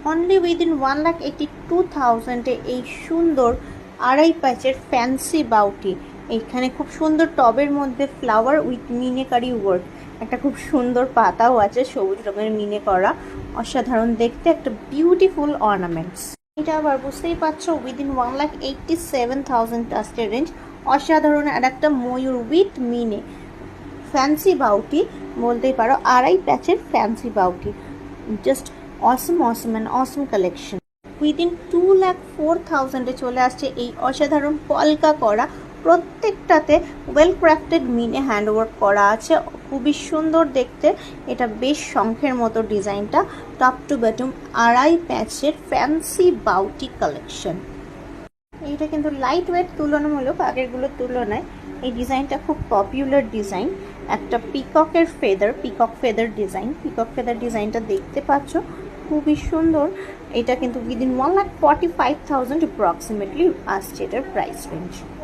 Only within 1,82,000 এই সুন্দর আড়াই প্যাচের ফ্যান্সি বাউটি। এইখানে খুব সুন্দর টবের মধ্যে ফ্লাওয়ার উইথ মিনেকারি ওয়ার্ক, একটা খুব সুন্দর পাতাও আছে সবুজ রঙের মিনে করা, অসাধারণ দেখতে, একটা বিউটিফুল অর্নামেন্টস। এটা আবার বুঝতেই পারছো উইদিন 1,87,000 টাস্টের রেঞ্জ, অসাধারণ আর একটা ময়ূর উইথ মিনে ফ্যান্সি বাউটি বলতেই পারো, আড়াই প্যাচের ফ্যান্সি বাউটি, just awesome and awesome collection. Within 2,04,000 চলে আসছে এই অসাধারণ পলকা করা, প্রত্যেকটাতে ওয়েল ক্রাফটেড মিনে হ্যান্ডওয়ার্ক করা আছে, খুবই সুন্দর দেখতে। এটা বেশ শঙ্খের মতো ডিজাইনটা, টপ টু বটম আড়াই প্যাচের ফ্যান্সি বাউটি কালেকশন। এইটা কিন্তু লাইট ওয়েট তুলনামূলক আগেরগুলোর তুলনায়। এই ডিজাইনটা খুব পপুলার ডিজাইন, একটা পিকক ফেদার ডিজাইনটা দেখতে পাচ্ছ, খুবই সুন্দর। এটা কিন্তু উইদিন 1,45,000 অ্যাপ্রক্সিমেটলি আসছে এটার প্রাইস রেঞ্জ।